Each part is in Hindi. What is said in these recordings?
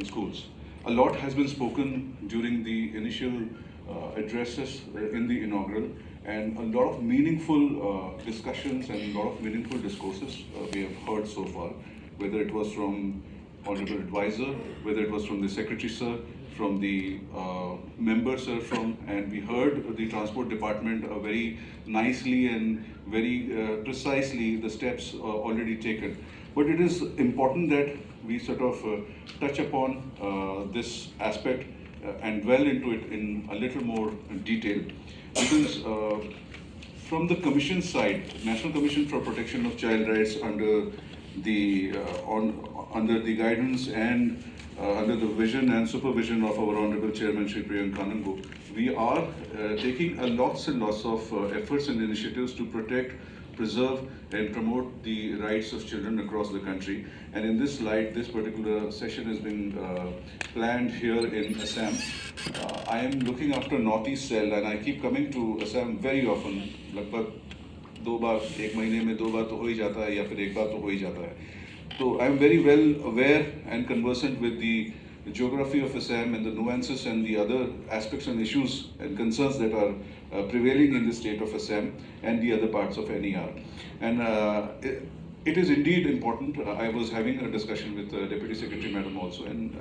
schools. A lot has been spoken during the initial addresses in the inaugural, and a lot of meaningful discussions and a lot of meaningful discourses we have heard so far, whether it was from Honorable Advisor, whether it was from the Secretary Sir, from the members sir, and we heard the Transport Department very nicely and very precisely the steps already taken. But it is important that we sort of touch upon this aspect and dwell into it in a little more detail, because from the Commission side, National Commission for Protection of Child Rights, under the guidance and under the vision and supervision of our Honorable Chairman Shri Priyank Kanungo, we are taking lots and lots of efforts and initiatives to protect, preserve and promote the rights of children across the country. And in this light, this particular session has been planned here in Assam. I am looking after Northeast Cell and I keep coming to Assam very often. लगभग 2 बार, 1 महीने में 2 बार तो हो ही जाता है या फिर 1 बार तो हो ही जाता है. So I am very well aware and conversant with the geography of Assam and the nuances and the other aspects and issues and concerns that are prevailing in the state of Assam and the other parts of NER. And it is indeed important. I was having a discussion with Deputy Secretary Madam also, and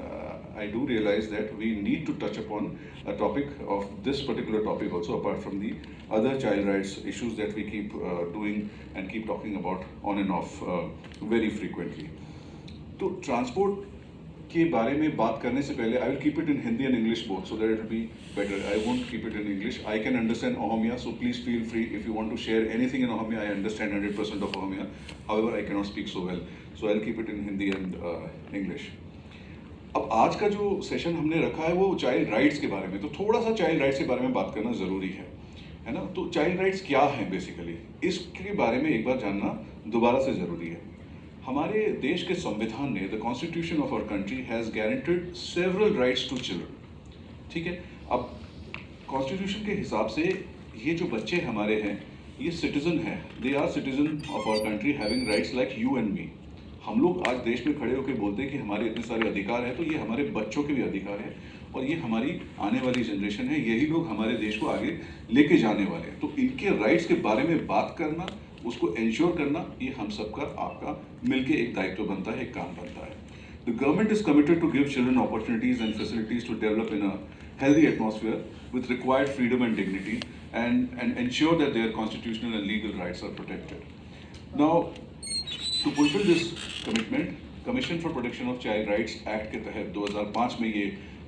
I do realize that we need to touch upon a topic of this particular topic also, apart from the other child rights issues that we keep doing and keep talking about on and off very frequently. तो ट्रांसपोर्ट के बारे में बात करने से पहले I will keep it in Hindi and English both so that it will be better. I won't keep it in English. I can understand Ohomia, so please feel free if you want to share anything in Ohomia. I understand 100% of Ohomia. However, I cannot speak so well, so I'll keep it in Hindi and English. अब आज का जो सेशन हमने रखा है वो चाइल्ड राइट्स के बारे में, तो थोड़ा सा चाइल्ड राइट्स के बारे में बात करना ज़रूरी है ना. तो चाइल्ड राइट्स क्या हैं बेसिकली, इसके बारे में एक बार जानना दोबारा से ज़रूरी है. हमारे देश के संविधान ने, the constitution of our country has guaranteed several rights to children. ठीक है, अब कॉन्स्टिट्यूशन के हिसाब से ये जो बच्चे हमारे हैं ये सिटीजन हैं. They are citizen of our country having rights like you and me. हम लोग आज देश में खड़े होकर बोलते हैं कि हमारे इतने सारे अधिकार हैं, तो ये हमारे बच्चों के भी अधिकार हैं और ये हमारी आने वाली जनरेशन है. यही लोग हमारे देश को आगे लेके जाने वाले हैं. तो इनके राइट्स के बारे में बात करना, उसको इंश्योर करना, ये हम सबका, आपका मिलके एक दायित्व बनता है, एक काम बनता है. The government is committed to give children opportunities and facilities to develop in a healthy atmosphere with required freedom and dignity, and ensure that their constitutional and legal rights are protected. Now, to fulfill this commitment, Commission for Protection of Child Rights Act के तहत 2005 में ये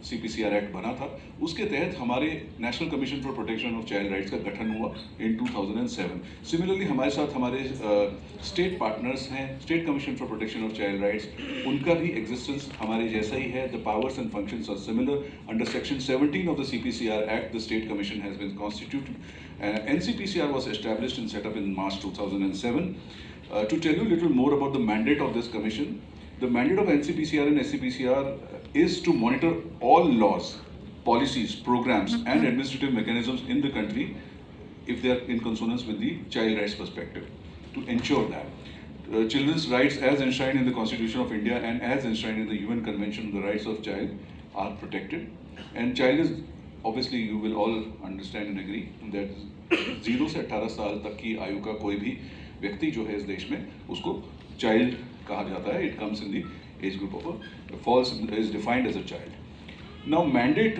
CPCR Act बना था. उसके तहत हमारे National Commission for Protection of Child Rights का गठन हुआ in 2007. Similarly, हमारे साथ हमारे state partners हैं, State Commission for Protection of Child Rights, उनका भी existence हमारे जैसा ही है. The powers and functions are similar. Under Section 17 of the CPCR Act, the State Commission has been constituted. NCPCR was established and set up in March 2007. To tell you a little more about the mandate of this commission, the mandate of NCPCR and SCPCR is to monitor all laws, policies, programs and administrative mechanisms in the country if they are in consonance with the child rights perspective, to ensure that children's rights as enshrined in the Constitution of India and as enshrined in the UN Convention on the Rights of Child are protected. And child is, obviously you will all understand and agree that 0 से 18 साल तक की आयु का कोई भी व्यक्ति जो है इस देश में, उसको चाइल्ड कहा जाता है. It comes in the age group of falls is defined as a child. Now mandate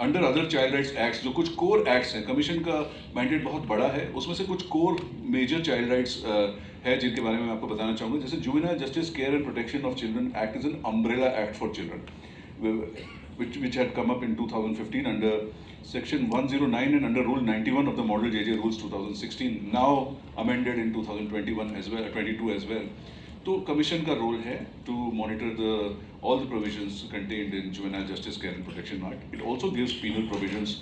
under other child rights acts, जो कुछ कोर एक्ट्स हैं, कमीशन का मैंडेट बहुत बड़ा है. उसमें से कुछ कोर मेजर चाइल्ड राइट्स है जिनके बारे में मैं आपको बताना चाहूँगा. जैसे juvenile justice care and protection of children act is an umbrella act for children which had come up in 2015 under Section 109 and under Rule 91 of the Model JJ Rules 2016, now amended in 2021 as well, 22 as well. तो कमीशन का रोल है to monitor all the provisions contained in Juvenile Justice Care and Protection Act. It also gives penal provisions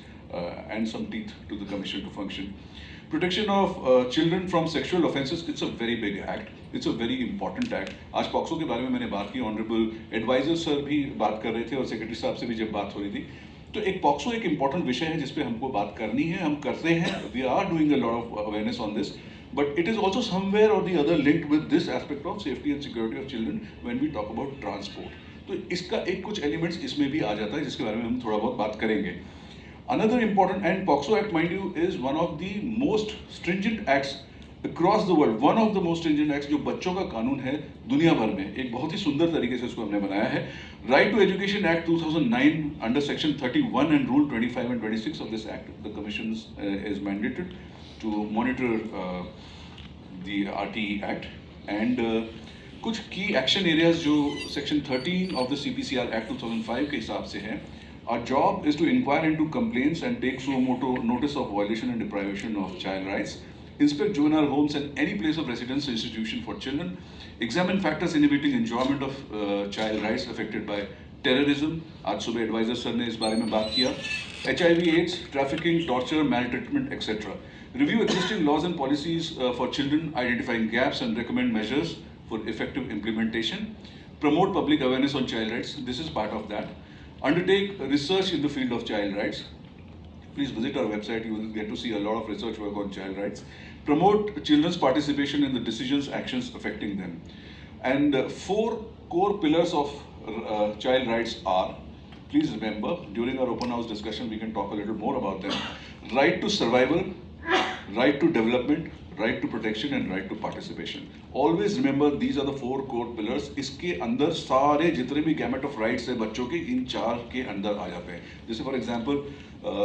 and some teeth to the commission to function. Protection of children from sexual offences, it's a very big act. It's a very important act. आज पॉक्सो के बारे में मैंने बात की, ऑनरेबल एडवाइजर सर भी बात कर रहे थे और सेक्रेटरी साहब से भी जब बात हो रही थी. तो एक पॉक्सो एक इम्पॉर्टेंट विषय है जिस पे हमको बात करनी है, हम करते हैं. We are doing a lot of awareness on this, but it is also somewhere or the other linked with this aspect of safety and security of children when we talk about transport. तो इसका एक कुछ एलिमेंट्स इसमें भी आ जाता है जिसके बारे में हम थोड़ा बहुत बात करेंगे. Another important, and POCSO Act, mind you, is one of the most stringent acts across the world. One of the most stringent acts जो बच्चों का कानून है दुनिया भर में. एक बहुत ही सुंदर तरीके से इसको हमने बनाया है. Right to Education Act 2009 under Section 31 and Rule 25 and 26 of this Act, the Commission is mandated to monitor the RTE Act and कुछ key action areas जो Section 13 of the CPCR Act 2005 के हिसाब से हैं. Our job is to inquire into complaints and take suo motu notice of violation and deprivation of child rights, inspect juvenile homes and any place of residence or institution for children, examine factors inhibiting enjoyment of child rights affected by terrorism. आज सुबह एडवाइजर सर ने इस बारे में बात किया. HIV/AIDS, trafficking, torture, maltreatment, etc. Review existing laws and policies for children, identifying gaps and recommend measures for effective implementation. Promote public awareness on child rights. This is part of that. Undertake research in the field of child rights. Please visit our website, you will get to see a lot of research work on child rights. Promote children's participation in the decisions, actions affecting them. And 4 core pillars of child rights are, please remember, during our open house discussion, we can talk a little more about them. Right to survival, right to development, right to protection and right to participation. Always remember these are the 4 core pillars. इसके अंदर सारे जितने भी gamut of rights है बच्चों के इन 4 के अंदर आ जाते हैं. जैसे for example,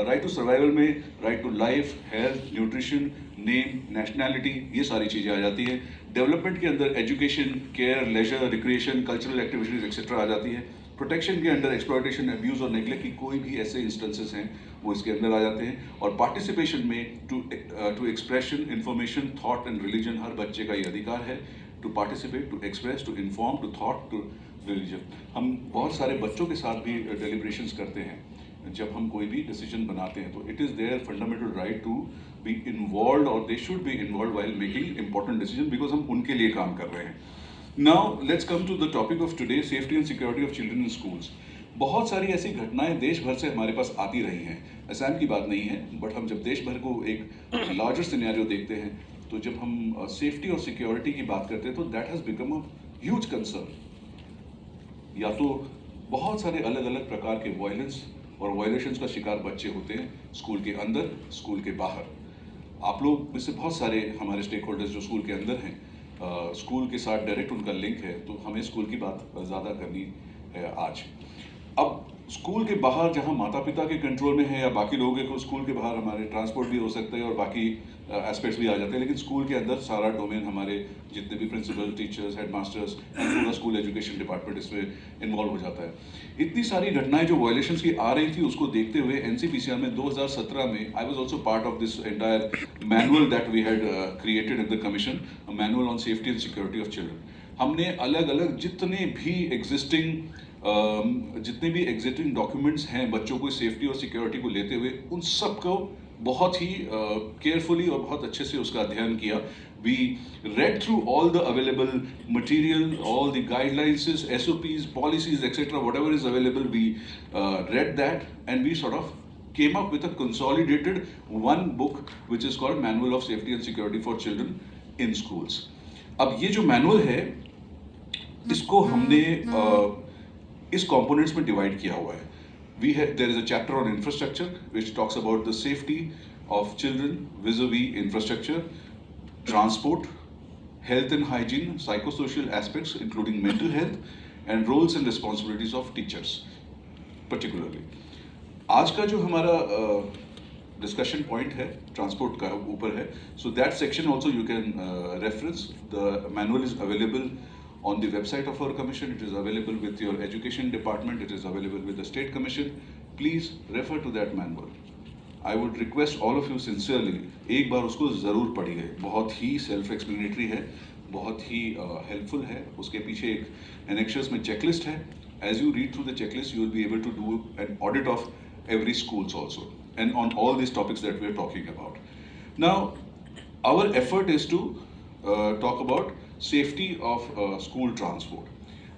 right to survival में right to life, health, nutrition, name, nationality, ये सारी चीज़ें आ जाती हैं. Development के अंदर education, care, leisure, recreation, cultural activities etc. आ जाती है. प्रोटेक्शन के अंडर एक्सप्लॉयटेशन, अब्यूज़ और नेगलेक्ट की कोई भी ऐसे इंस्टेंसेस हैं वो इसके अंदर आ जाते हैं. और पार्टिसिपेशन में to expression, information, thought and religion, हर बच्चे का ये अधिकार है to participate, to express, to inform, to thought, to religion. हम बहुत सारे बच्चों के साथ भी डेलिब्रेशंस करते हैं जब हम कोई भी डिसीजन बनाते हैं. तो it is there fundamental right to be involve और they should be involve while making important decision because हम उनके लिए काम कर रहे हैं. Now let's come to the topic of today, safety and security of children in schools. बहुत सारी ऐसी घटनाएं देश भर से हमारे पास आती रही हैं. असम की बात नहीं है, बट हम जब देश भर को एक लार्जर सिनेरियो देखते हैं तो जब हम सेफ्टी और सिक्योरिटी की बात करते हैं तो that has become a huge concern. या तो बहुत सारे अलग अलग प्रकार के वायलेंस और वायलेशंस का शिकार बच्चे होते हैं स्कूल के अंदर, स्कूल के बाहर. आप लोग में से बहुत सारे हमारे स्टेक होल्डर्स जो स्कूल के अंदर हैं, स्कूल के साथ डायरेक्ट उनका लिंक है, तो हमें स्कूल की बात ज़्यादा करनी है आज. अब स्कूल के बाहर जहाँ माता पिता के कंट्रोल में है या बाकी लोगों के, स्कूल के बाहर हमारे ट्रांसपोर्ट भी हो सकता है और बाकी एस्पेक्ट्स भी आ जाते हैं, लेकिन स्कूल के अंदर सारा डोमेन हमारे जितने भी प्रिंसिपल, टीचर्स, हेडमास्टर्स, पूरा स्कूल एजुकेशन डिपार्टमेंट इसमें इन्वॉल्व हो जाता है. इतनी सारी घटनाएं जो वायलेशंस की आ रही थी उसको देखते हुए एनसीपीसीआर में 2017 में I was also part of this entire manual that we had created in the commission, manual on safety and security of children. हमने अलग अलग जितने भी एग्जिस्टिंग डॉक्यूमेंट्स हैं बच्चों को सेफ्टी और सिक्योरिटी को लेते हुए, उन सब को बहुत ही केयरफुली और बहुत अच्छे से उसका अध्ययन किया. We read through all the available material, all the guidelines, SOPs, policies, etc. Whatever is available, we read that and we sort of came up with a consolidated one book which is called Manual of Safety and Security for Children in Schools. अब ये जो मैनुअल है इसको हमने इस कंपोनेंट्स में डिवाइड किया हुआ है. There is a chapter on infrastructure which talks about the safety of children vis-a-vis infrastructure, transport, health and hygiene, psychosocial aspects including mental health, and roles and responsibilities of teachers particularly. आज का जो हमारा डिस्कशन पॉइंट है ट्रांसपोर्ट का ऊपर है, so that section also you can reference. The manual is available on the website of our commission. It is available with your education department. It is available with the state commission. Please refer to that manual. I would request all of you sincerely, एक बार उसको ज़रूर पढ़िए. बहुत ही सेल्फ एक्सप्लेनेटरी है, बहुत ही हेल्पफुल है. उसके पीछे एक annexures में चेकलिस्ट है. As you read through the checklist, you will be able to do an audit of every schools also, and on all these topics that we are talking about. Now, our effort is to talk about safety of school transport.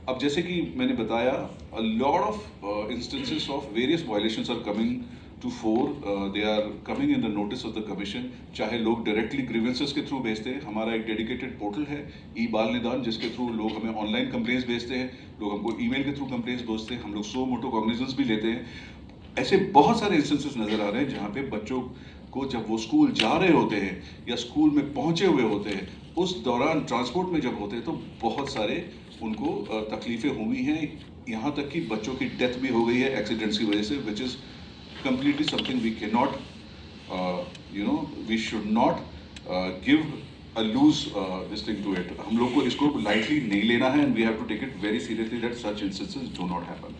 अब जैसे कि मैंने बताया, a lot of instances of various violations are coming to 4 they are coming in the notice of the commission. चाहे लोग डायरेक्टली ग्रीवेंसेस के थ्रू भेजते हैं, हमारा एक डेडिकेटेड पोर्टल है ई बाल निदान, जिसके थ्रू लोग हमें ऑनलाइन कंप्लेंट्स भेजते हैं, लोग हमको ईमेल के थ्रू कंप्लेंट्स भेजते हैं, हम लोग सो मोटो कॉग्निजेंस भी लेते हैं. ऐसे बहुत सारे इंस्टेंसेस नज़र आ रहे हैं जहाँ पे बच्चों को जब वो स्कूल जा रहे होते हैं या स्कूल में पहुँचे हुए होते हैं, उस दौरान ट्रांसपोर्ट में जब होते हैं तो बहुत सारे उनको तकलीफ़ें हुई हैं. यहाँ तक कि बच्चों की डेथ भी हो गई है एक्सीडेंट्स की वजह से, which is completely something we cannot, we should not give a loose this thing to it. हम लोग को इसको lightly नहीं लेना है, and we have to take it very seriously that such instances do not happen.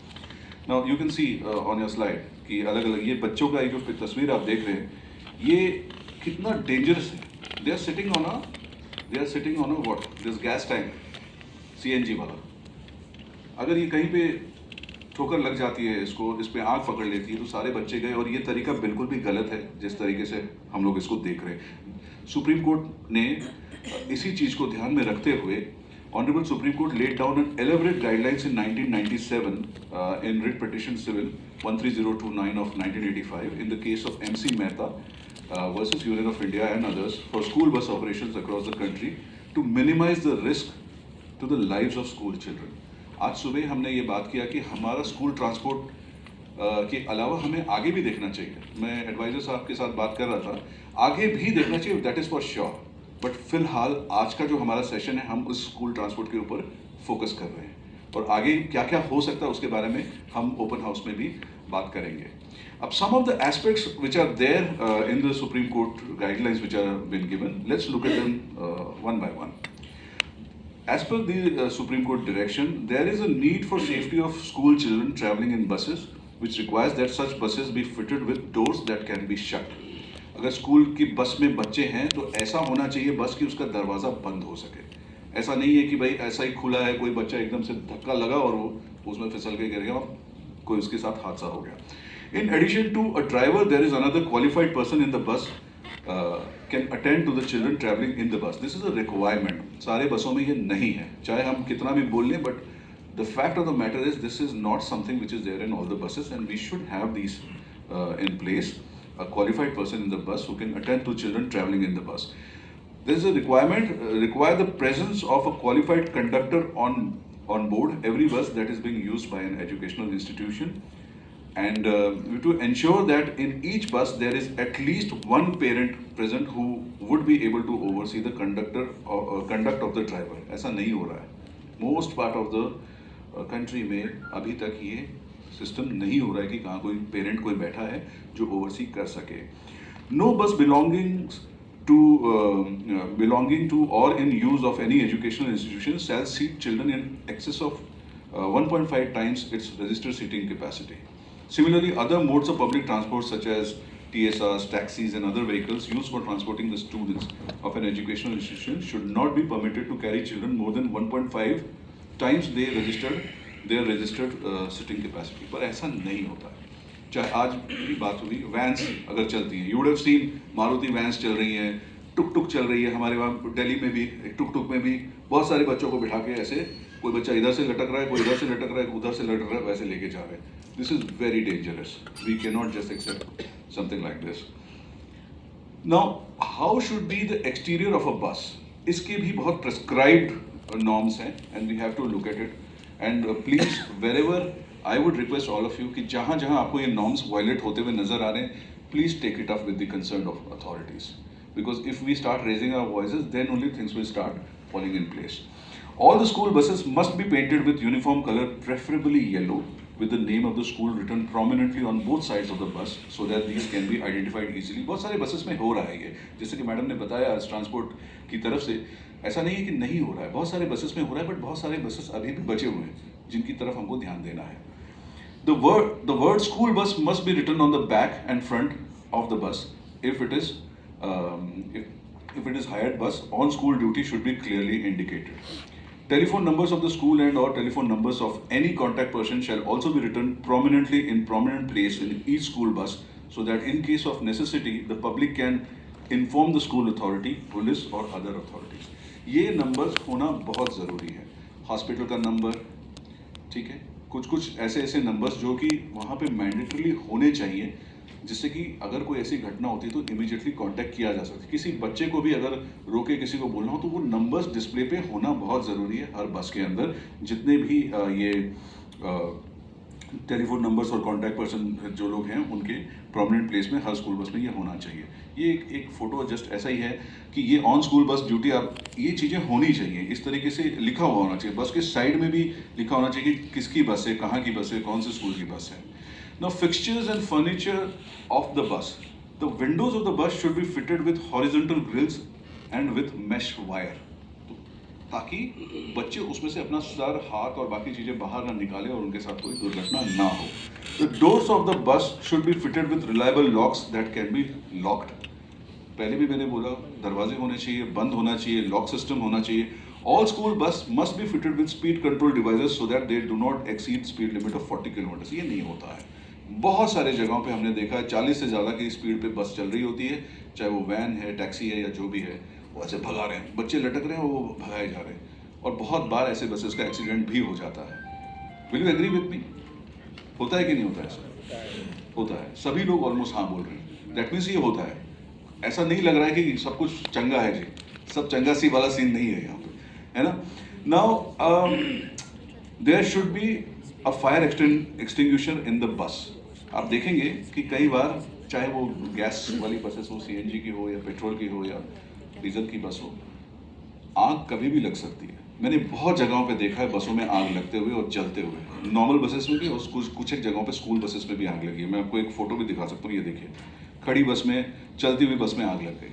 Now you can see on your slide कि अलग-अलग ये बच्चों का जो तस्वीर आप देख रहे हैं, ये कितना dangerous है. They are sitting on a what? This gas tank, CNG वाला. अगर ये कहीं पे ठोकर लग जाती है, इस पे आग पकड़ लेती है, तो सारे बच्चे गए. और ये तरीका बिल्कुल भी गलत है जिस तरीके से हम लोग इसको देख रहे हैं. सुप्रीम कोर्ट ने इसी चीज़ को ध्यान में रखते हुए honourable supreme court laid down an elaborate guidelines in 1997 in writ petition civil 13029 of 1985 in the case of MC Mehta versus Union of India and others for school bus operations across the country to minimize the risk to the lives of school children. आज सुबह हमने ये बात किया कि हमारा स्कूल ट्रांसपोर्ट के अलावा हमें आगे भी देखना चाहिए. मैं एडवाइज़र साहब के साथ बात कर रहा था, आगे भी देखना चाहिए, that is for sure. But फिलहाल आज का जो हमारा सेशन है, हम उस स्कूल ट्रांसपोर्ट के ऊपर फोकस कर रहे हैं, और आगे क्या क्या हो सकता है उसके बारे में हम ओपन हाउस में भी बात करेंगे. अब some of the aspects which are there in the supreme court guidelines which are been given, let's look at them one by one. As per the Supreme Court direction, there is a need for safety of school children travelling in buses, which requires that such buses be fitted with doors that can be shut. अगर स्कूल की बस में बच्चे हैं तो ऐसा होना चाहिए बस कि उसका दरवाज़ा बंद हो सके. ऐसा नहीं है कि भाई ऐसा ही खुला है, कोई बच्चा एकदम से धक्का लगा और वो उसमें फिसल के गिर गया और कोई उसके साथ हादसा हो गया. In addition to a driver, there is another qualified person in the bus can attend to the children traveling in the bus. This is a requirement. सारे बसों में ये नहीं है, चाहे हम कितना भी बोल लें, but the fact of the matter is this is not something which is there in all the buses, and we should have these in place. A qualified person in the bus who can attend to children traveling in the bus. There is a requirement, require the presence of a qualified conductor on board every bus that is being used by an educational institution. And to ensure that in each bus there is at least one parent present who would be able to oversee the conduct of the driver. ऐसा नहीं हो रहा है. Most part of the country में अभी तक ये सिस्टम नहीं हो रहा है कि कहाँ कोई पेरेंट कोई बैठा है जो ओवरसी कर सके. No bus belonging to or in use of any educational institution shall seat children in excess of 1.5 times its registered seating capacity. Similarly, other modes of public transport such as TSRs, taxis and other vehicles used for transporting the students of an educational institution should not be permitted to carry children more than 1.5 times their registered sitting capacity. पर ऐसा नहीं होता है. चाहे आज भी बात हुई, वैन्स अगर चलती हैं, you would have seen Maruti vans चल रही हैं, टुक टुक चल रही है. हमारे वहाँ दिल्ली में भी टुक टुक में भी बहुत सारे बच्चों को बिठा के ऐसे, कोई बच्चा इधर से लटक रहा है, कोई इधर से लटक रहा है, उधर से लटक रहा है, वैसे लेके जा रहे हैं. This is very dangerous. We cannot just accept something like this. Now, how should be the exterior of a bus? इसके भी बहुत prescribed norms हैं, and we have to look at it. And please, wherever I would request all of you कि जहाँ जहाँ आपको ये norms violate होते हुए नजर आ रहे हैं, please take it up with the concern of authorities. Because if we start raising our voices, then only things will start falling in place. All the school buses must be painted with uniform color, preferably yellow, with the name of the school written prominently on both sides of the bus so that these can be identified easily. बहुत सारे बसेस में हो रहा है ये, जैसे कि मैडम ने बताया ट्रांसपोर्ट की तरफ से. ऐसा नहीं है कि नहीं हो रहा है, बहुत सारे बसेस में हो रहा है, बट बहुत सारे बसेस अभी भी बचे हुए हैं जिनकी तरफ हमको ध्यान देना है. The word school bus must be written on the back and front of the bus. If it is hired bus, on school duty should be clearly indicated. Telephone numbers of the school and or telephone numbers of any contact person shall also be written prominently in prominent place in each school bus so that in case of necessity the public can inform the school authority, police or other authorities. ये numbers होना बहुत ज़रूरी है. हॉस्पिटल का नंबर, ठीक है, कुछ ऐसे numbers जो कि वहाँ पे मैंडेटरीली होने चाहिए जिससे कि अगर कोई ऐसी घटना होती है तो इमीडिएटली कांटेक्ट किया जा सकता है। किसी बच्चे को भी अगर रोके किसी को बोलना हो तो वो नंबर्स डिस्प्ले पे होना बहुत ज़रूरी है हर बस के अंदर। जितने भी ये टेलीफोन नंबर्स और कॉन्टैक्ट पर्सन जो लोग हैं उनके प्रोमिनेंट प्लेस में हर स्कूल बस में ये होना चाहिए। ये एक फ़ोटो जस्ट ऐसा ही है कि ये ऑन स्कूल बस ड्यूटी, आप ये चीज़ें होनी चाहिए, इस तरीके से लिखा हुआ होना चाहिए। बस के साइड में भी लिखा होना चाहिए कि किसकी बस है, कहाँ की बस है, कौन से स्कूल की बस है। Now fixtures and furniture of the bus. The windows of the bus should be fitted with horizontal grills and with mesh wire. ताकि बच्चे उसमें से अपना सर, हाथ और बाकी चीज़ें बाहर ना निकालें और उनके साथ कोई दुर्घटना ना हो। The doors of the bus should be fitted with reliable locks that can be locked. पहले भी मैंने बोला, दरवाजे होने चाहिए, बंद होना चाहिए, लॉक सिस्टम होना चाहिए। All school bus must be fitted with speed control devices so that they do not exceed speed limit of 40 kilometre. ये नहीं होता है। बहुत सारे जगहों पे हमने देखा है 40 से ज़्यादा की स्पीड पे बस चल रही होती है, चाहे वो वैन है, टैक्सी है या जो भी है, वो ऐसे भगा रहे हैं, बच्चे लटक रहे हैं, वो भगाए जा रहे हैं। और बहुत बार ऐसे बसेस का एक्सीडेंट भी हो जाता है। Will you agree with me? होता है कि नहीं होता है ऐसा? होता है। सभी लोग ऑलमोस्ट हाँ बोल रहे हैं। दैट मीन्स ये होता है। ऐसा नहीं लग रहा है कि सब कुछ चंगा है जी, सब चंगा सी वाला सीन नहीं है यहाँ पे, है ना। Now there should be a fire extinguisher in the bus. आप देखेंगे कि कई बार चाहे वो गैस वाली बसेस हो, सीएनजी की हो या पेट्रोल की हो या डीजल की बस हो, आग कभी भी लग सकती है। मैंने बहुत जगहों पे देखा है बसों में आग लगते हुए और जलते हुए, नॉर्मल बसेस में भी और कुछ एक जगहों पे स्कूल बसेस में भी आग लगी है। मैं आपको एक फ़ोटो भी दिखा सकता हूँ, ये देखिए, खड़ी बस में, चलती हुई बस में आग लग गई।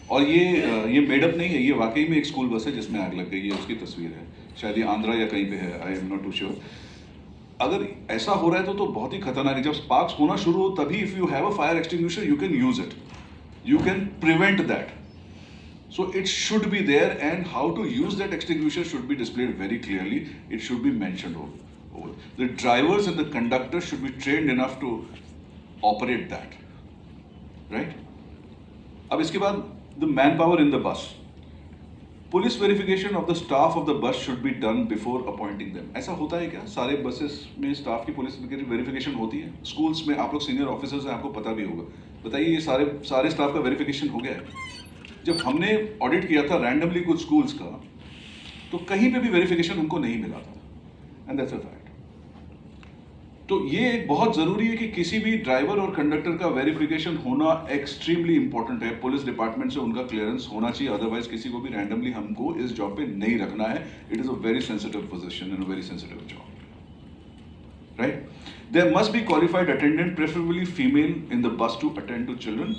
और ये मेडअप नहीं है, ये वाकई में एक स्कूल बस है जिसमें आग लग गई, ये उसकी तस्वीर है। शायद ये आंध्रा या कहीं पे है, I am not too sure. अगर ऐसा हो रहा है तो बहुत ही खतरनाक है। जब स्पार्क्स होना शुरू हो तभी if you have a fire extinguisher you can use it, you can prevent that. So it should be there, and how to use that extinguisher should be displayed very clearly. It should be mentioned over. The drivers and the conductors should be trained enough to operate that, right? अब इसके बाद the manpower in the bus. Police verification of the staff of the bus should be done before appointing them. ऐसा होता है क्या? सारे बसेस में स्टाफ की पुलिस वेरिफिकेशन होती है? स्कूल्स में आप लोग सीनियर ऑफिसर्स हैं, आपको पता भी होगा। बताइए, ये सारे स्टाफ का वेरिफिकेशन हो गया है? जब हमने ऑडिट किया था रैंडमली कुछ स्कूल्स का, तो कहीं पे भी वेरिफिकेशन हमको नहीं मिला था, एंड दैट्स अ फैक्ट। तो ये एक बहुत ज़रूरी है कि किसी भी ड्राइवर और कंडक्टर का वेरिफिकेशन होना एक्सट्रीमली इंपॉर्टेंट है। पुलिस डिपार्टमेंट से उनका क्लियरेंस होना चाहिए, अदरवाइज किसी को भी रैंडमली हमको इस जॉब पे नहीं रखना है। It is a very sensitive position and a very sensitive job, right? There must be qualified attendant, preferably female, in the bus to attend to children.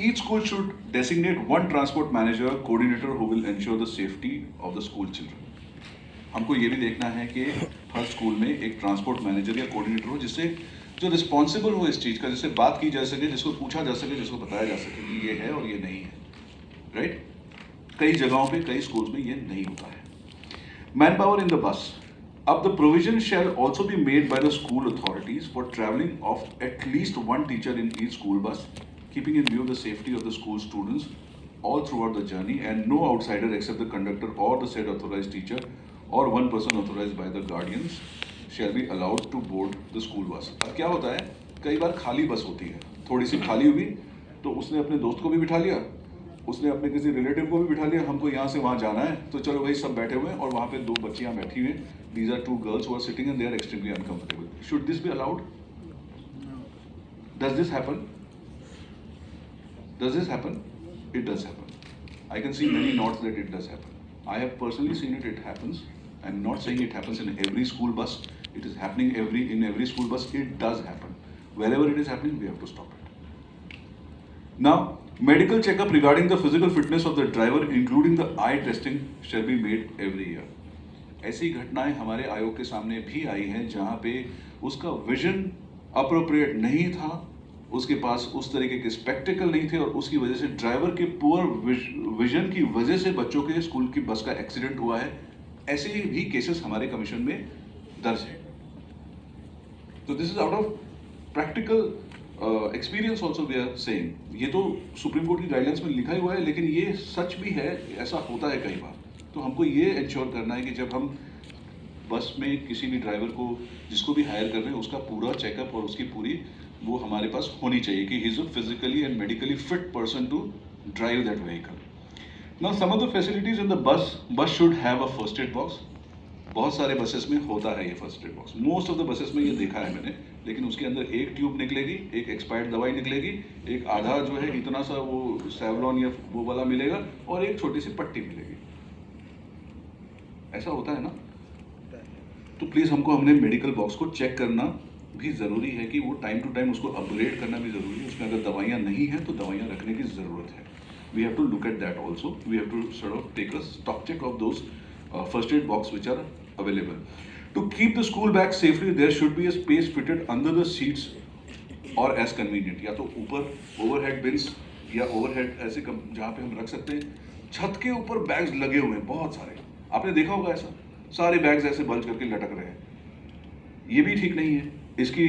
Each school should designate one transport manager, coordinator who will ensure the safety of the school children. हमको ये भी देखना है कि हर स्कूल में एक ट्रांसपोर्ट मैनेजर या कोऑर्डिनेटर हो, जिससे जो रिस्पॉन्सिबल हो इस चीज़ का, जिससे बात की जा सके, जिसको पूछा जा सके, जिसको बताया जा सके कि ये है और ये नहीं है, राइट? कई जगहों पे, कई स्कूल्स में ये नहीं होता है। मैन पावर इन द बस. Up the provision shall also be made by the school authorities for traveling of at least one teacher in each school bus, keeping in view the safety of the school students all throughout the journey, and no outsider except the conductor or the said authorized teacher or one person authorized by the guardians shall be allowed to board the school bus. अब क्या होता है, कई बार खाली बस होती है, थोड़ी सी खाली हुई तो उसने अपने दोस्त को भी बिठा लिया, उसने अपने किसी रिलेटिव को भी बिठा लिया, हमको यहाँ से वहाँ जाना है तो चलो भाई सब बैठे हुए हैं, और वहाँ पे दो बच्चियाँ बैठी हुई हैं, these are two girls who are sitting and they are extremely uncomfortable. Should this be allowed? Does this happen? Does this happen? It does happen. I can see many nods that it does happen. I have personally seen it, it happens. I'm not saying it happens in every school bus. It is happening in every school bus. It does happen. Wherever it is happening, we have to stop it. Now, medical checkup regarding the physical fitness of the driver, including the eye testing, shall be made every year. ऐसी घटनाएं हमारे आयोग के सामने भी आई हैं जहाँ पे उसका विजन अप्रोप्रिएट नहीं था, उसके पास उस तरीके के स्पेक्टिकल नहीं थे, और उसकी वजह से ड्राइवर के पुअर विजन की वजह से बच्चों के स्कूल की बस का एक्सीडेंट हुआ है। ऐसे भी केसेस हमारे कमीशन में दर्ज है। तो this is out of practical experience also we are saying. ये तो सुप्रीम कोर्ट की गाइडलाइंस में लिखा ही हुआ है, लेकिन ये सच भी है, ऐसा होता है कई बार। तो हमको ये इंश्योर करना है कि जब हम बस में किसी भी ड्राइवर को जिसको भी हायर कर रहे हैं उसका पूरा चेकअप और उसकी पूरी वो हमारे पास होनी चाहिए कि he is a physically and medically fit person to drive that vehicle. Now some of the facilities in the bus should have a first aid box. बहुत सारे बसेस में होता है ये first aid box. Most of the buses में ये देखा है मैंने, लेकिन उसके अंदर एक ट्यूब निकलेगी, एक एक्सपायर्ड दवाई निकलेगी, एक आधा जो है इतना सा वो सेवलॉन या वो वाला मिलेगा और एक छोटी सी पट्टी मिलेगी. ऐसा होता है ना. तो प्लीज़ हमको हमने मेडिकल बॉक्स को चेक करना भी ज़रूरी है कि वो टाइम टू टाइम उसको अपग्रेड करना भी ज़रूरी है. उसमें अगर दवाइयाँ नहीं हैं तो दवाइयाँ रखने की ज़रूरत है. We have to look at that also. We have to sort of take a stock check of those first aid box which are available. To keep the school bag safely, there should be a space fitted under the seats or as convenient. या तो ऊपर overhead bins या overhead ऐसे जहाँ पे हम रख सकते हैं. छत के ऊपर बैग्स लगे हुए हैं बहुत सारे. आपने देखा होगा ऐसा, सारे बैग्स ऐसे बल्ज करके लटक रहे हैं. ये भी ठीक नहीं है. इसकी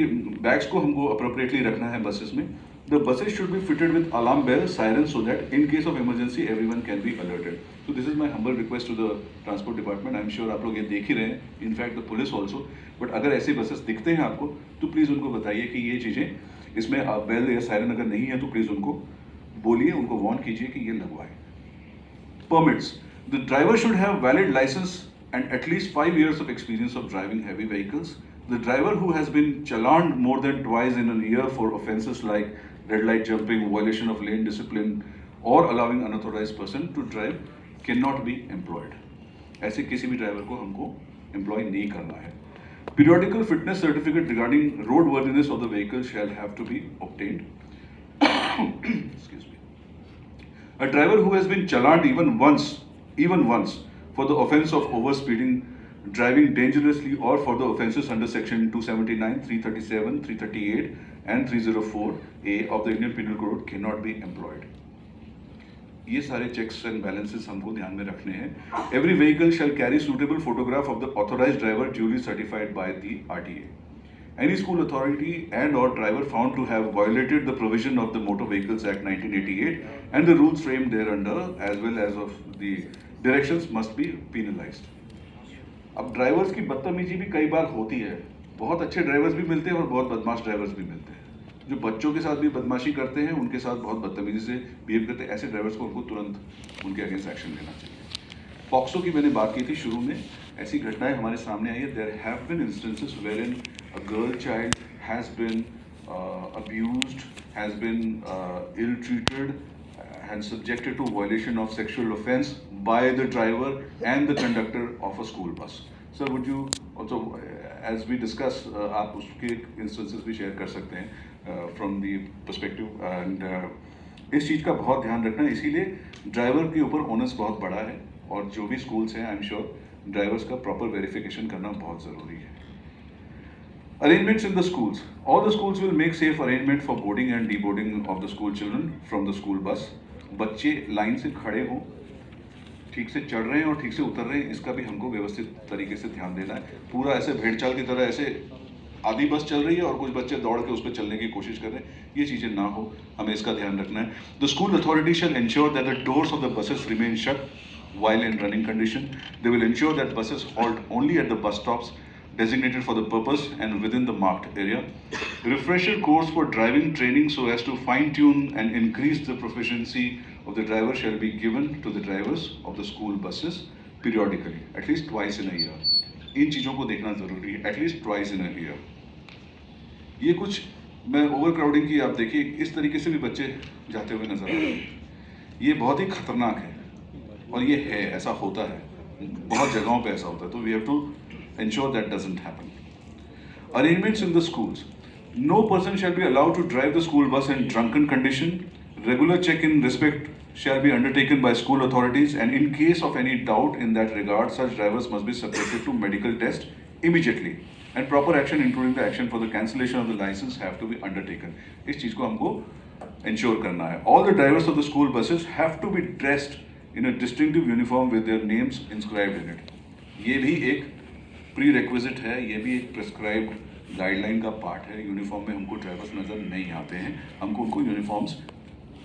बैग्स को हमको अप्रोप्रिएटली रखना है बसेस में. The buses should be fitted with alarm bell, sirens, so that in case of emergency, everyone can be alerted. So this is my humble request to the transport department. I'm sure आप लोग ये देख ही रहे हैं. In fact, the police also. But अगर ऐसे buses दिखते हैं आपको, तो प्लीज़ उनको बताइए कि ये चीज़ें इसमें बेल या सायरन अगर नहीं है तो प्लीज़ उनको बोलिए, उनको वार्न कीजिए कि ये लगवाएं. Permits. The driver should have valid license and at least 5 years of experience of driving heavy vehicles. The driver who has been challaned more than twice in a year for offences like red light jumping, violation of lane discipline, or allowing unauthorized person to drive cannot be employed. ऐसे किसी भी ड्राइवर को हमको एम्प्लॉय नहीं करना है. Periodical fitness certificate regarding roadworthiness of the vehicle shall have to be obtained. Excuse me. A driver who has been challaned even once, for the offence of overspeeding, driving dangerously, or for the offences under section 279, 337, 338 and 304A of the Indian Penal Code cannot be employed. ये सारे checks and balances हमको ध्यान में रखने हैं. Every vehicle shall carry suitable photograph of the authorized driver duly certified by the RTA. Any school authority and or driver found to have violated the provision of the Motor Vehicles Act 1988 and the rules framed thereunder as well as of the directions must be penalized. अब ड्राइवर्स की बदतमीजी भी कई बार होती है. बहुत अच्छे ड्राइवर्स भी मिलते हैं और बहुत बदमाश ड्राइवर्स भी मिलते हैं. जो बच्चों के साथ भी बदमाशी करते हैं, उनके साथ बहुत बदतमीजी से बिहेव करते हैं. ऐसे ड्राइवर्स को हमको तुरंत उनके अगेंस्ट एक्शन लेना चाहिए. पॉक्सो की मैंने बात की थी शुरू में. ऐसी घटनाएं हमारे सामने आई है. There have been instances wherein a girl child has been abused, has been ill-treated and subjected to violation of sexual offence by the driver and the conductor of a school bus. Sir, would you also, as we discuss, आप उसके instances भी share कर सकते हैं from the perspective and इस चीज़ का बहुत ध्यान रखना है. इसीलिए ड्राइवर के ऊपर ओनस बहुत बड़ा है और जो भी स्कूल्स हैं, आई एम श्योर ड्राइवर्स का प्रॉपर वेरिफिकेशन करना बहुत ज़रूरी है. Arrangements in the schools. All the schools will make safe arrangement for boarding and deboarding of the school children from the school bus. बच्चे लाइन से खड़े हों, ठीक से चढ़ रहे हैं और ठीक से उतर रहे हैं, इसका भी हमको व्यवस्थित तरीके से ध्यान देना है. पूरा ऐसे भेड़चाल की तरह ऐसे आधी बस चल रही है और कुछ बच्चे दौड़ के उस पर चलने की कोशिश कर रहे हैं, ये चीज़ें ना हो, हमें इसका ध्यान रखना है. The school authority shall ensure that the doors of the buses remain shut while in running condition. They will ensure that buses halt only at the bus stops designated for the purpose and within the marked area. Refresher course for driving training so as to fine-tune and increase the proficiency of the driver shall be given to the drivers of the school buses periodically, at least twice in a year. इन चीज़ों को देखना ज़रूरी है, at least twice in a year. ये कुछ मैं ओवर क्राउडिंग की आप देखिए, इस तरीके से भी बच्चे जाते हुए नजर आ रहे हैं. ये बहुत ही खतरनाक है और ये है, ऐसा होता है, बहुत जगहों पे ऐसा होता है. तो we have to ensure that doesn't happen. Arrangements in the schools. No person shall be allowed to drive the school bus in drunken condition. Regular check in respect shall be undertaken by school authorities, and in case of any doubt in that regard, such drivers must be subjected to medical test immediately. And proper action, including the action for the cancellation of the license, have to be undertaken. इस चीज़ को हमको ensure करना है. All the drivers of the school buses have to be dressed in a distinctive uniform with their names inscribed in it. ये भी एक प्री रिक्विजिट है, ये भी एक प्रिस्क्राइब्ड गाइडलाइन का पार्ट है. यूनिफॉर्म में हमको ड्राइवर्स नज़र नहीं आते हैं, हमको उनको यूनिफॉर्म्स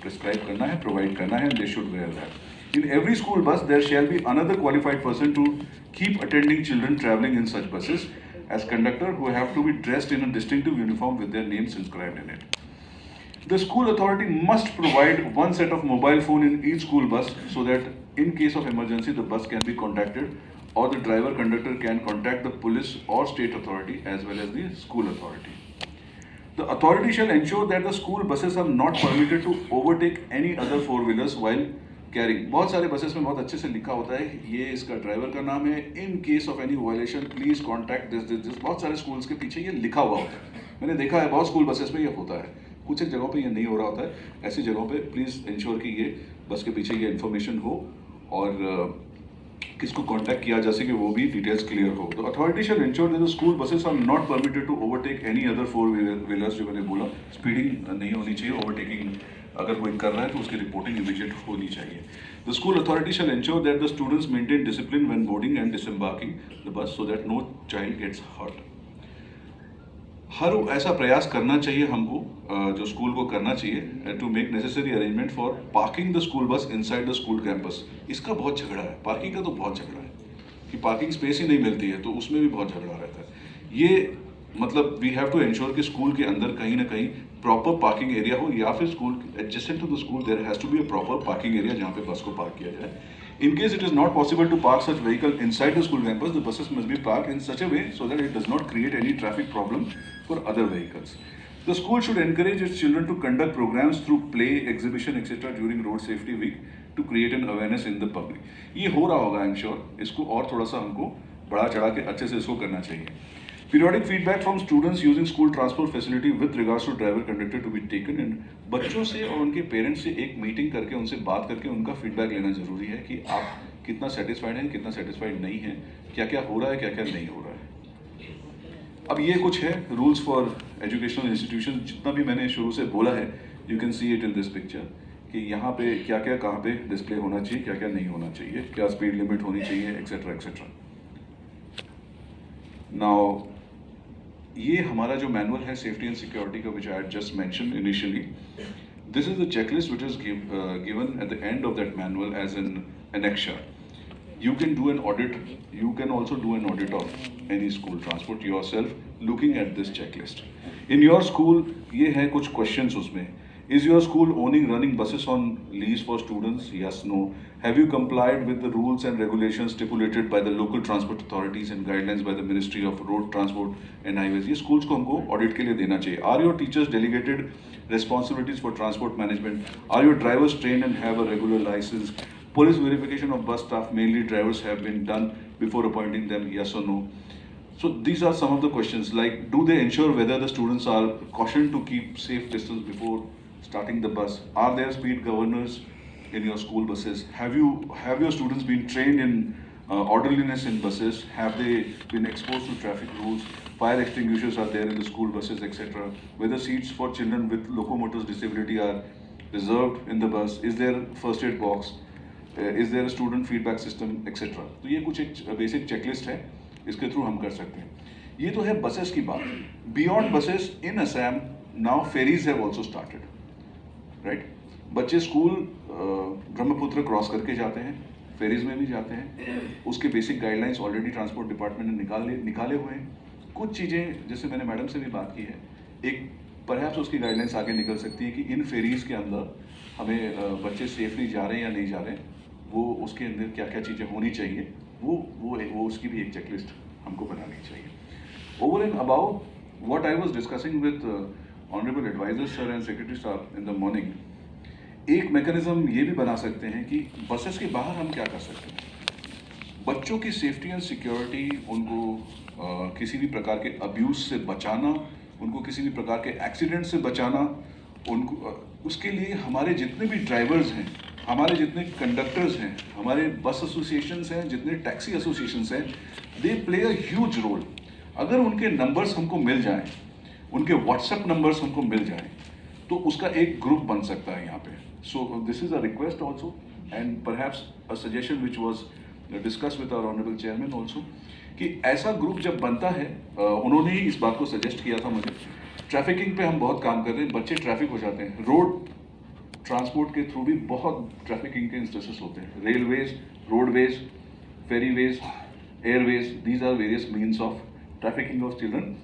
प्रिस्क्राइब करना है, प्रोवाइड करना है, they should wear that. In every school bus there shall be another qualified person to keep attending children travelling in such buses as conductor who have to be dressed in a distinctive uniform with their names inscribed in it. The school authority must provide one set of mobile phone in each school bus so that in case of emergency the bus can be contacted or the driver conductor can contact the police or state authority as well as the school authority. The authority shall ensure that the school buses are not permitted to overtake any other four-wheelers while carrying. बहुत सारे बसेस में बहुत अच्छे से लिखा होता है, ये इसका ड्राइवर का नाम है, in case of any violation please contact this this this. बहुत सारे स्कूल्स के पीछे ये लिखा हुआ होता है, मैंने देखा है बहुत स्कूल बसेस में ये होता है, कुछ एक जगहों पे ये नहीं हो रहा होता है। ऐसी जगहों पे प्लीज़ इंश्योर कि ये बस के पीछे ये इन्फॉर्मेशन हो और किसको कांटेक्ट किया जा सके वो भी डिटेल्स क्लियर हो। तो authority shall ensure that the school buses are not permitted to overtake any other four wheelers. जो मैंने बोला, स्पीडिंग नहीं होनी चाहिए, ओवरटेकिंग अगर कोई कर रहा है तो उसकी रिपोर्टिंग इमीडिएट होनी चाहिए। The school authority shall ensure that the students maintain discipline when boarding and disembarking the bus so that no child gets hurt. हर ऐसा प्रयास करना चाहिए हमको, जो स्कूल को करना चाहिए to make necessary arrangement for parking the school bus inside the school campus. इसका बहुत झगड़ा है, पार्किंग का तो बहुत झगड़ा है कि पार्किंग स्पेस ही नहीं मिलती है, तो उसमें भी बहुत झगड़ा रहता है। ये मतलब वी हैव टू एंश्योर कि स्कूल के अंदर कहीं ना कहीं प्रॉपर पार्किंग एरिया हो, या फिर school adjacent to the school there has to be a proper parking area जहाँ पे बस को पार्क किया जाए। In case it is not possible to park such vehicle inside the school campus, the buses must be parked in such a way so that it does not create any traffic problem for other vehicles. The school should encourage its children to conduct programs through play, exhibition, etc. during Road Safety Week to create an awareness in the public. ये हो रहा होगा, I'm sure. इसको और थोड़ा सा हमको बढ़ा चढ़ा के अच्छे से इसको करना चाहिए। Periodic feedback from students using school transport facility with regards to driver conductor to be taken, and बच्चों से और उनके पेरेंट्स से एक मीटिंग करके उनसे बात करके उनका फीडबैक लेना जरूरी है कि आप कितना सेटिस्फाइड हैं, कितना सेटिस्फाइड नहीं है, क्या क्या हो रहा है, क्या क्या नहीं हो रहा है। अब ये कुछ है रूल्स फॉर एजुकेशनल इंस्टीट्यूशन, जितना भी मैंने शुरू से बोला है, you can see it in this picture कि यहाँ पे क्या क्या कहाँ पे डिस्प्ले होना चाहिए, क्या क्या नहीं होना चाहिए, क्या स्पीड लिमिट होनी चाहिए, एक्सेट्रा एक्सेट्रा। नाउ ये हमारा जो मैनुअल है सेफ्टी एंड सिक्योरिटी का, which I had just mention initially, this is the checklist which is given at the end of that manual as an annexure. You can do an audit, you can also do an audit of any school transport yourself looking at this checklist. In your school, ये है कुछ questions उसमें. Is your school owning running buses on lease for students? Yes, no. Have you complied with the rules and regulations stipulated by the local transport authorities and guidelines by the Ministry of Road Transport and Highways? ये schools को हमको audit के लिए देना चाहिए. Are your teachers delegated responsibilities for transport management? Are your drivers trained and have a regular license? Police verification of bus staff, mainly drivers, have been done before appointing them, yes or no? So these are some of the questions, like do they ensure whether the students are cautioned to keep safe distance before starting the bus? Are there speed governors in your school buses? Have your students been trained in orderliness in buses? Have they been exposed to traffic rules? Fire extinguishers are there in the school buses, etc. Whether seats for children with locomotor disability are reserved in the bus? Is there first aid box? Is there a student feedback system, etc. तो ये कुछ एक बेसिक चेकलिस्ट है, इसके थ्रू हम कर सकते हैं। ये तो है बसेस की बात। Beyond buses in Assam now ferries have also started, right. बच्चे स्कूल ब्रह्मपुत्र क्रॉस करके जाते हैं, फेरीज में भी जाते हैं, उसके basic guidelines already transport department ने निकाले हुए हैं। कुछ चीज़ें जैसे मैंने मैडम से भी बात की है, एक परहैप्स उसकी गाइडलाइंस आगे निकल सकती है कि इन फेरीज के अंदर हमें बच्चे सेफली जा रहे हैं या नहीं जा रहे हैं, वो उसके अंदर क्या क्या चीज़ें होनी चाहिए, वो उसकी भी एक चेकलिस्ट हमको बनानी चाहिए। Over and above what I was discussing with honourable advisor sir and secretary साहब इन द मॉर्निंग, एक मैकेनिज्म ये भी बना सकते हैं कि बसेस के बाहर हम क्या कर सकते हैं। बच्चों की सेफ्टी एंड सिक्योरिटी, उनको किसी भी प्रकार के अब्यूज़ से बचाना, उनको किसी भी प्रकार के एक्सीडेंट से बचाना, उनको उसके लिए हमारे जितने भी ड्राइवर्स हैं, हमारे जितने कंडक्टर्स हैं, हमारे बस एसोसिएशंस हैं, जितने टैक्सी एसोसिएशंस हैं, they play a huge role. अगर उनके नंबर्स हमको मिल जाएं, उनके व्हाट्सएप नंबर्स हमको मिल जाएं, तो उसका एक ग्रुप बन सकता है यहाँ पे। So this is a request also and perhaps a suggestion which was discuss with our honourable chairman also, कि ऐसा ग्रुप जब बनता है, उन्होंने ही इस बात को सजेस्ट किया था मुझे। ट्रैफिकिंग पे हम बहुत काम कर रहे हैं, बच्चे ट्रैफिक हो जाते हैं, रोड ट्रांसपोर्ट के थ्रू भी बहुत ट्रैफिकिंग के इंस्टेंसेस होते हैं. Railways, roadways, ferryways, airways, these are various means of trafficking of children.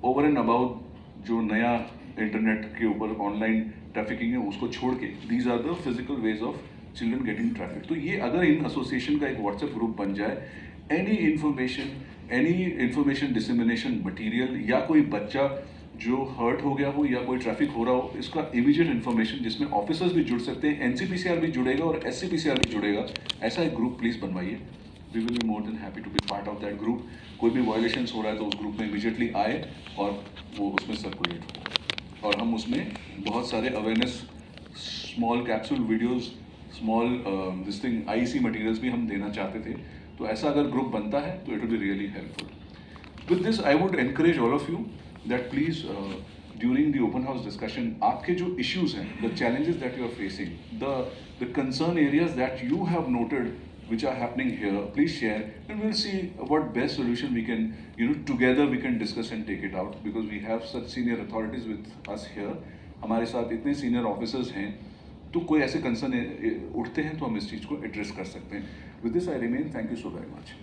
Over and about जो नया इंटरनेट के ऊपर ऑनलाइन ट्रैफिकिंग है उसको छोड़ के these are the physical ways of children getting traffic. तो ये अगर इन एसोसिएशन का एक व्हाट्सएप ग्रुप बन जाए, एनी इंफॉर्मेशन डिसमिनेशन मटीरियल या कोई बच्चा जो हर्ट हो गया हो या कोई ट्रैफिक हो रहा हो, इसका इमीडिएट इन्फॉर्मेशन जिसमें ऑफिसर्स भी जुड़ सकते हैं, एनसीपीसीआर भी जुड़ेगा और एससीपीसीआर भी जुड़ेगा, ऐसा एक ग्रुप प्लीज बनवाइए. We will be more than happy to be part of that group. कोई भी वायलेशंस हो रहा है तो उस ग्रुप में इमीडिएटली आए और वो उसमें सर्कुलेट हो. और हम उसमें बहुत सारे awareness small capsule videos, small this thing IC materials भी हम देना चाहते थे. तो ऐसा अगर ग्रुप बनता है तो it will be really helpful. With this I would encourage all of you that please during the open house discussion आपके जो issues हैं, the challenges that you are facing, the concern areas that you have noted which are happening here, please share and we'll see what best solution we can, together we can discuss and take it out, because we have such senior authorities with us here. हमारे साथ इतने senior officers हैं, तो कोई ऐसे concern उठते हैं तो हम इस चीज़ को address कर सकते हैं. With this I remain. Thank you so very much.